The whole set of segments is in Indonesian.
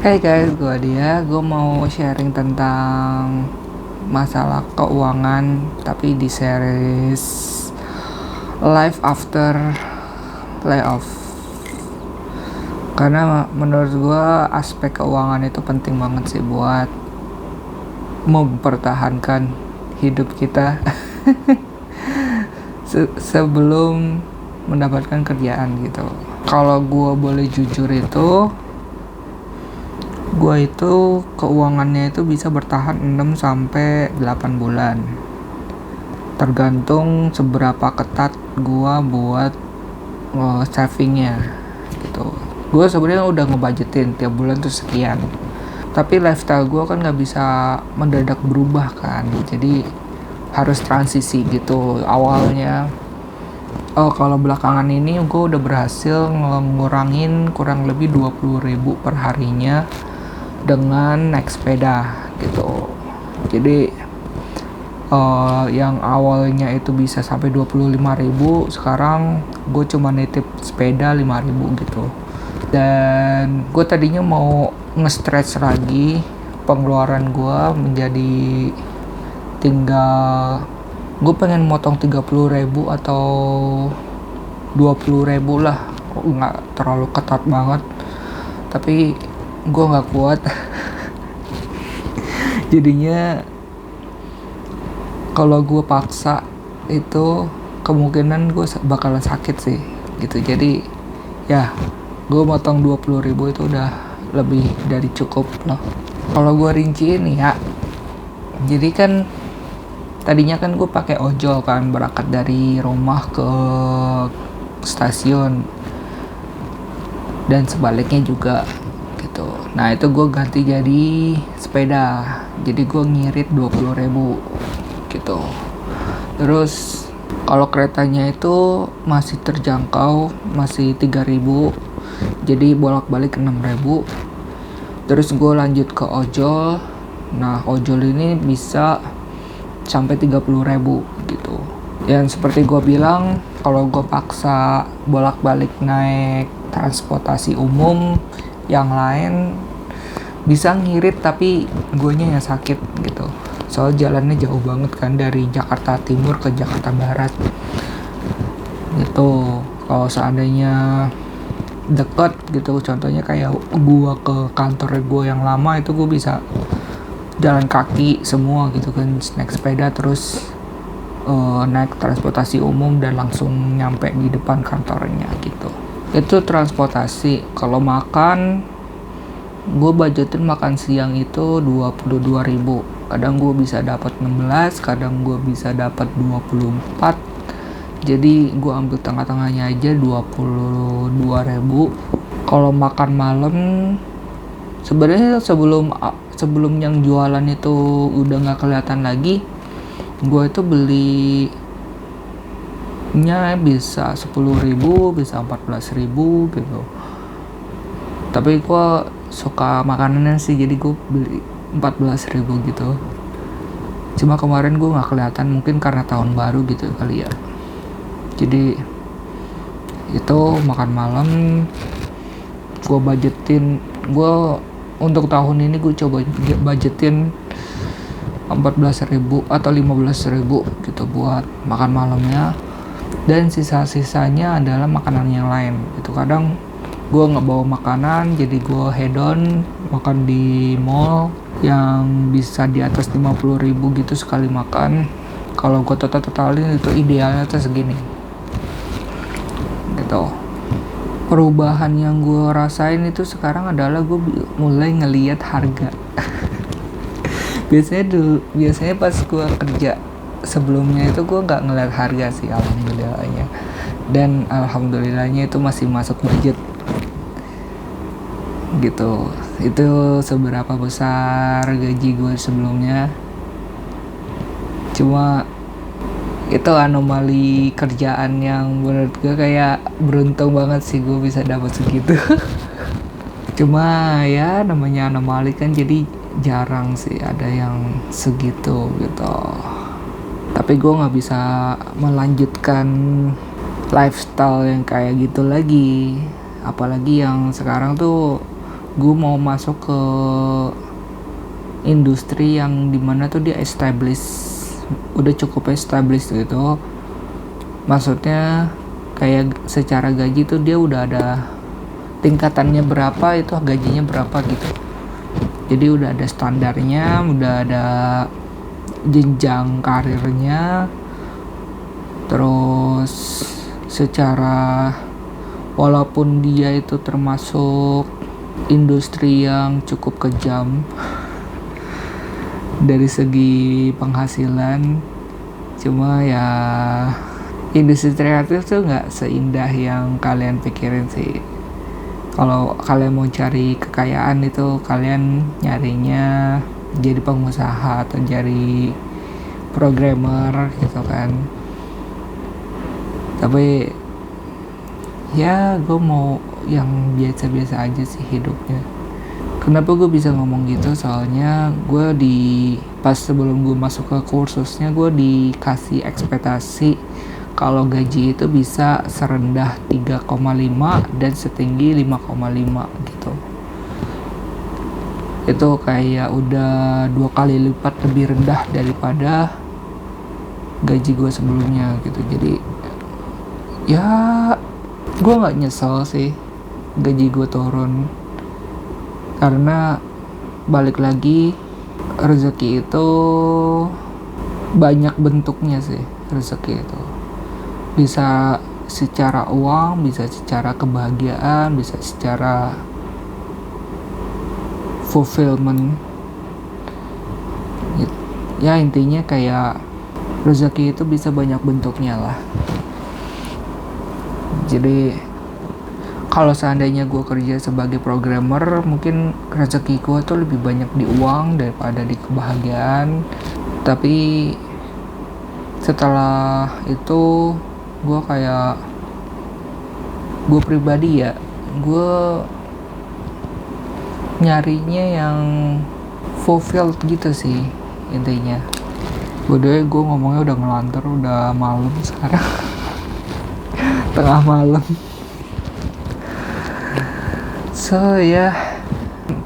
Hey guys, gue mau sharing tentang masalah keuangan tapi di series Life After Layoff. Karena menurut gue aspek keuangan itu penting banget sih buat mempertahankan hidup kita sebelum mendapatkan kerjaan gitu. Kalau gue boleh jujur itu, gue itu keuangannya itu bisa bertahan 6-8 bulan, tergantung seberapa ketat gue buat savingnya gitu. Gue sebenarnya udah ngebudgetin tiap bulan tuh sekian, tapi lifestyle gue kan nggak bisa mendadak berubah kan, jadi harus transisi gitu. Awalnya kalau belakangan ini gue udah berhasil ngurangin kurang lebih 20.000 per harinya dengan naik sepeda gitu. Jadi yang awalnya itu bisa sampai 25.000, sekarang gue cuma nitip sepeda 5.000 gitu. Dan gue tadinya mau nge-stretch lagi pengeluaran gue menjadi tinggal, gue pengen motong 30.000 atau 20.000 lah, nggak terlalu ketat banget, tapi gue nggak kuat. Jadinya kalau gue paksa itu kemungkinan gue bakalan sakit sih gitu. Jadi ya, gue motong 20.000 itu udah lebih dari cukup loh. Kalau gue rinciin ya, jadi kan tadinya kan gue pakai ojol kan, berangkat dari rumah ke stasiun dan sebaliknya juga gitu. Nah itu gue ganti jadi sepeda, jadi gue ngirit 20.000 gitu. Terus kalau keretanya itu masih terjangkau, masih 3.000, jadi bolak-balik 6.000. Terus gue lanjut ke ojol. Nah ojol ini bisa sampai 30.000 gitu. Yang seperti gue bilang, kalau gue paksa bolak-balik naik transportasi umum yang lain bisa ngirit, tapi guanya yang sakit gitu. Soal jalannya jauh banget kan, dari Jakarta Timur ke Jakarta Barat gitu. Kalau seandainya deket gitu, contohnya kayak gua ke kantor gua yang lama itu, gua bisa jalan kaki semua gitu kan, naik sepeda terus naik transportasi umum dan langsung nyampe di depan kantornya gitu. Itu transportasi. Kalau makan, gue budgetin makan siang itu 22.000. Kadang gue bisa dapat 16, kadang gue bisa dapat 24. Jadi gue ambil tengah-tengahnya aja 22.000. Kalau makan malam, sebenarnya sebelum yang jualan itu udah nggak kelihatan lagi, gue itu belinya bisa 10.000, bisa 14.000 gitu. Tapi gue suka makanannya sih, jadi gue beli 14.000 gitu. Cuma kemarin gue nggak kelihatan, mungkin karena tahun baru gitu kali ya. Jadi itu makan malam gue budgetin. Gue untuk tahun ini gue coba budgetin 14.000 atau 15.000 gitu buat makan malamnya, dan sisa-sisanya adalah makanan yang lain gitu. Kadang gue nggak bawa makanan, jadi gue hedon makan di mall yang bisa di atas 50.000 gitu sekali makan. Kalau gue totalin itu idealnya tuh segini gitu. Perubahan yang gue rasain itu sekarang adalah gue mulai ngelihat harga. biasanya pas gue kerja sebelumnya itu gue nggak ngeliat harga sih, alhamdulillahnya. Dan alhamdulillahnya itu masih masuk budget gitu. Itu seberapa besar gaji gue sebelumnya. Cuma itu anomali kerjaan yang menurut gue kayak beruntung banget sih gue bisa dapat segitu. Cuma ya namanya anomali kan, jadi jarang sih ada yang segitu gitu. Tapi gue nggak bisa melanjutkan lifestyle yang kayak gitu lagi, apalagi yang sekarang tuh gue mau masuk ke industri yang dimana tuh dia udah cukup established gitu. Maksudnya kayak secara gaji tuh dia udah ada tingkatannya berapa, itu gajinya berapa gitu. Jadi udah ada standarnya, udah ada jenjang karirnya. Terus secara walaupun dia itu termasuk industri yang cukup kejam dari segi penghasilan, cuma ya industri kreatif tuh nggak seindah yang kalian pikirin sih. Kalau kalian mau cari kekayaan itu kalian nyarinya jadi pengusaha atau jadi programmer gitu kan. Tapi ya gue mau yang biasa-biasa aja sih hidupnya. Kenapa gue bisa ngomong gitu? Soalnya gue pas sebelum gue masuk ke kursusnya, gue dikasih ekspektasi kalau gaji itu bisa serendah 3,5 dan setinggi 5,5 gitu. Itu kayak udah 2 kali lipat lebih rendah daripada gaji gue sebelumnya gitu. Jadi ya gue nggak nyesel sih gaji gue turun, karena balik lagi rezeki itu banyak bentuknya sih. Rezeki itu bisa secara uang, bisa secara kebahagiaan, bisa secara fulfillment. Ya intinya kayak rezeki itu bisa banyak bentuknya lah. Jadi kalau seandainya gue kerja sebagai programmer, mungkin rezeki gue tuh lebih banyak di uang daripada di kebahagiaan. Tapi setelah itu gue pribadi ya, gue nyarinya yang fulfilled gitu sih intinya. Bodohnya gue ngomongnya udah ngelantur, udah malam sekarang. Tengah malam. So ya,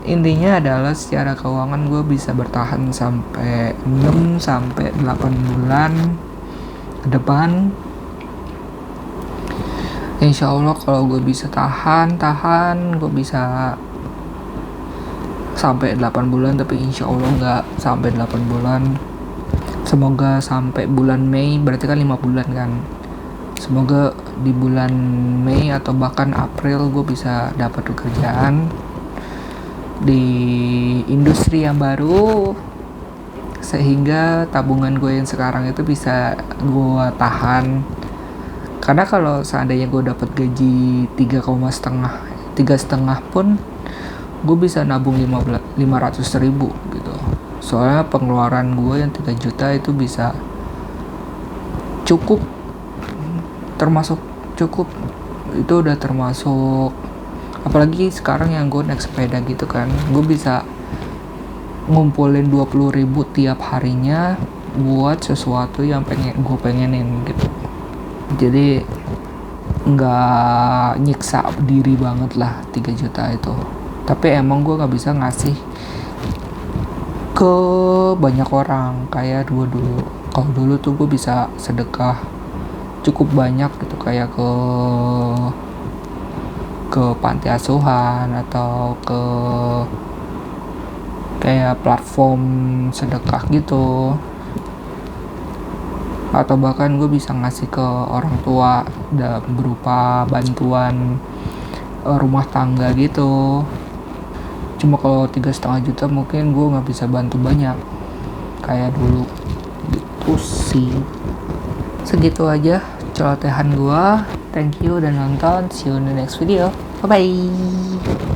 intinya adalah secara keuangan gue bisa bertahan sampai 6-8 bulan ke depan. Insya Allah kalau gue bisa tahan, gue bisa sampai 8 bulan, tapi insya Allah nggak sampai 8 bulan. Semoga sampai bulan Mei, berarti kan 5 bulan kan. Semoga di bulan Mei atau bahkan April gue bisa dapat pekerjaan di industri yang baru, sehingga tabungan gue yang sekarang itu bisa gue tahan. Karena kalau seandainya gue dapat gaji 3,5 pun gue bisa nabung 500.000 gitu. Soalnya pengeluaran gue yang 3 juta itu bisa cukup, itu udah termasuk. Apalagi sekarang yang gue naik sepeda gitu kan, gue bisa ngumpulin 20.000 tiap harinya buat sesuatu yang gue pengenin gitu. Jadi nggak nyiksa diri banget lah 3 juta itu. Tapi emang gue nggak bisa ngasih ke banyak orang kayak dulu. Kalau dulu tuh gue bisa sedekah cukup banyak gitu, kayak ke panti asuhan atau ke kayak platform sedekah gitu, atau bahkan gue bisa ngasih ke orang tua berupa bantuan rumah tangga gitu. Cuma kalau 3,5 juta mungkin gue nggak bisa bantu banyak kayak dulu gitu sih. Segitu aja celotehan gue. Thank you udah nonton. See you in the next video. Bye bye.